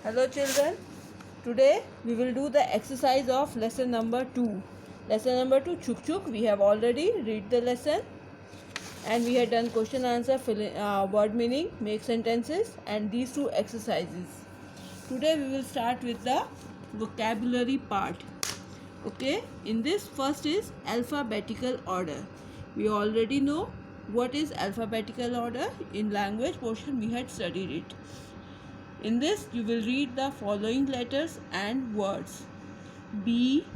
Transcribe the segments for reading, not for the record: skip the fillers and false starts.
Hello children, today we will do the exercise of lesson number 2. Lesson number 2 Chuk Chuk. We have already read the lesson and we had done question answer, word meaning, make sentences and these two exercises. Today we will start with the vocabulary part. Okay, in this first is alphabetical order. We already know what is alphabetical order. In language portion we had studied it. In this, you will read the following letters and words: B,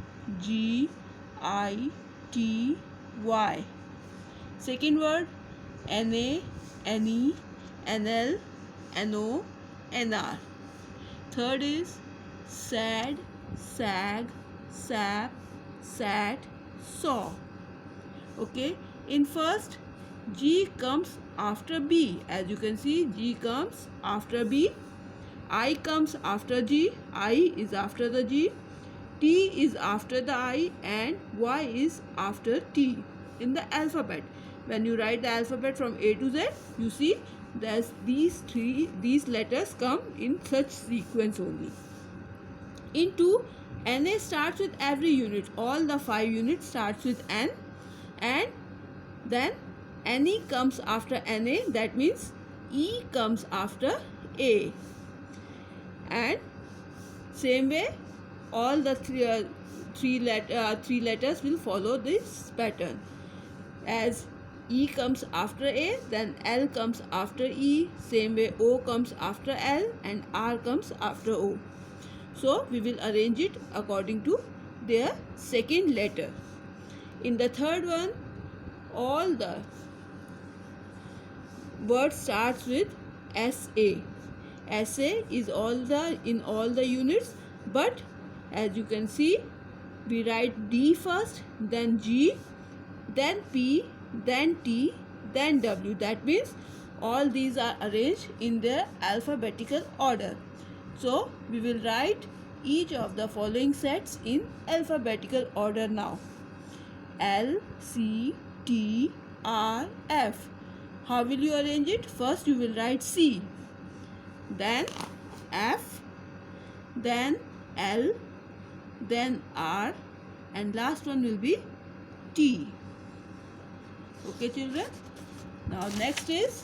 G, I, T, Y. Second word: NA, NE, NL, NO, NR. Third is sad, sag, sap, sat, saw. Okay. In first, G comes after B. As you can see, G comes after B. I comes after G, I is after the G, T is after the I and Y is after T in the alphabet. When you write the alphabet from A to Z, you see there's these letters come in such sequence only. In 2, NA starts with every unit. All the 5 units starts with N and then NE comes after NA, that means E comes after A. And same way all the three letters will follow this pattern. As E comes after A, then L comes after E, same way O comes after L and R comes after O. So we will arrange it according to their second letter. In the third one, all the word starts with SA. SA is in all the units, but as you can see, we write D first, then G, then P, then T, then W. That means all these are arranged in their alphabetical order. So we will write each of the following sets in alphabetical order now. L, C, T, R, F. How will you arrange it? First you will write C, then F, then L, then R and last one will be T. Okay children. Now next is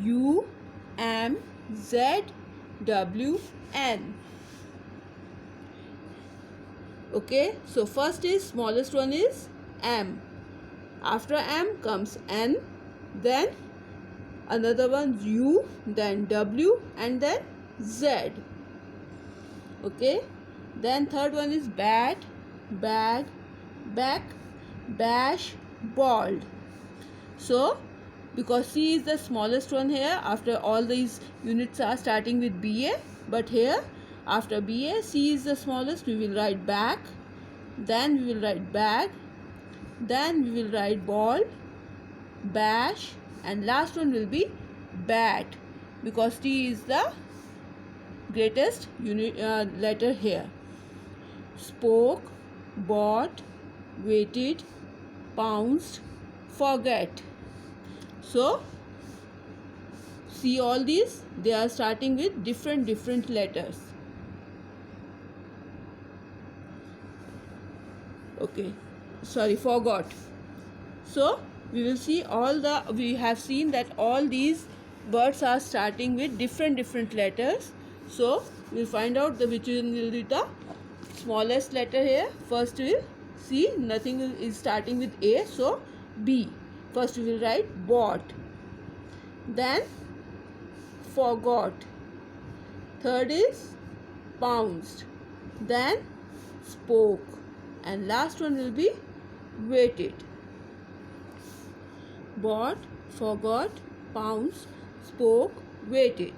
U, M, Z, W, N. Okay, so first is smallest one is M. After M comes N, then another one U, then W and then Z. Okay, then third one is bat, bag, back, bash, bald. So because C is the smallest one here, after all these units are starting with BA, but here after BA, C is the smallest, we will write back, then we will write bag, then we will write ball, bash and last one will be bat because T is the greatest letter here. Spoke, bought, waited, pounced, forget. So see all these, they are starting with different letters. Okay, sorry, forgot. So we will see we have seen that all these words are starting with different letters. So we will find out which one will be the smallest letter here. First we will see nothing is starting with A, so B. First we will write bought, then forgot. Third is pounced, then spoke and last one will be waited. Bought, forgot, pounced, spoke, waited.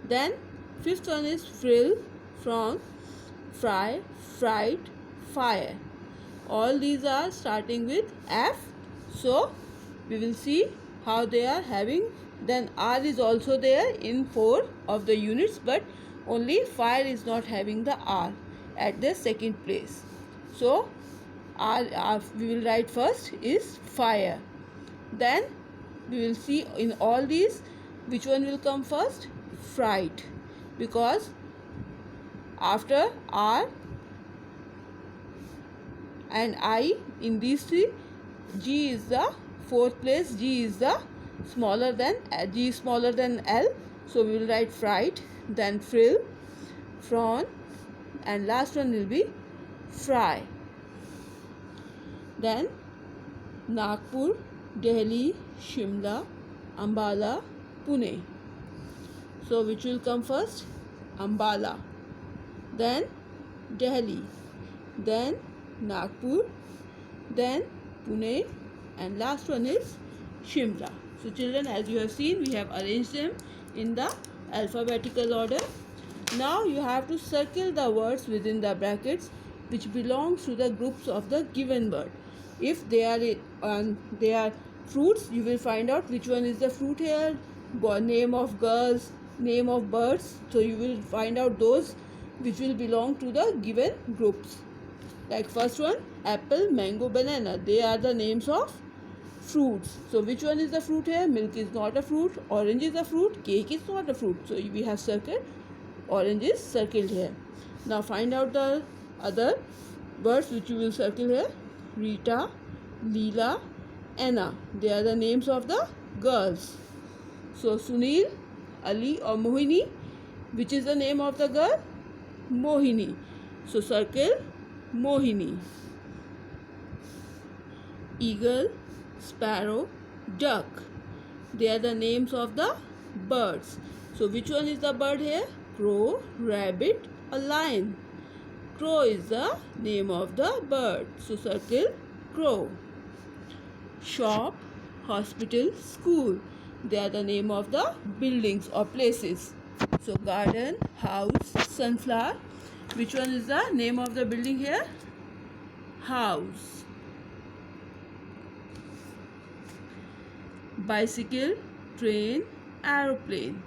Then fifth one is frill, from, fry, fright, fire. All these are starting with F. So we will see how they are having. Then R is also there in 4 of the units, but only fire is not having the R at the second place. So R we will write first is fire. Then we will see in all these which one will come first. fright, because after R and I, in these three, G is the fourth place. G is the smaller than G is smaller than L, so we will write fright, then frill, prawn, and last one will be fry. Then Nagpur, Delhi, Shimla, Ambala, Pune. So which will come first? Ambala, then Delhi, then Nagpur, then Pune, and last one is Shimla. So children, as you have seen, we have arranged them in the alphabetical order. Now you have to circle the words within the brackets which belongs to the groups of the given word. If they are fruits, you will find out which one is the fruit here, name of girls, name of birds. So you will find out those which will belong to the given groups. Like first one, apple, mango, banana. They are the names of fruits. So which one is the fruit here? Milk is not a fruit. Orange is a fruit. Cake is not a fruit. So we have circled. Orange is circled here. Now find out the other words which you will circle here. Rita, Leela, Anna. They are the names of the girls. So Sunil, Ali or Mohini. Which is the name of the girl? Mohini. So circle Mohini. Eagle, sparrow, duck. They are the names of the birds. So which one is the bird here? Crow, rabbit, or lion. Crow is the name of the bird. So circle crow. Shop, hospital, school. They are the name of the buildings or places. So garden, house, sunflower. Which one is the name of the building here? House. Bicycle, train, aeroplane.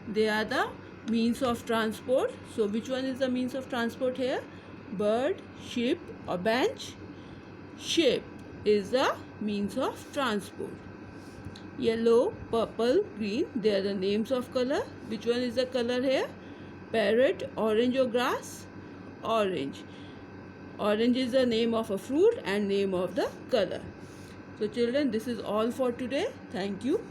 They are the means of transport. So which one is the means of transport here? Bird, ship, or bench? Ship is the means of transport. Yellow, purple, green. They are the names of color. Which one is the color here? Parrot, orange, or grass? Orange. Orange is the name of a fruit and name of the color. So children, this is all for today. Thank you.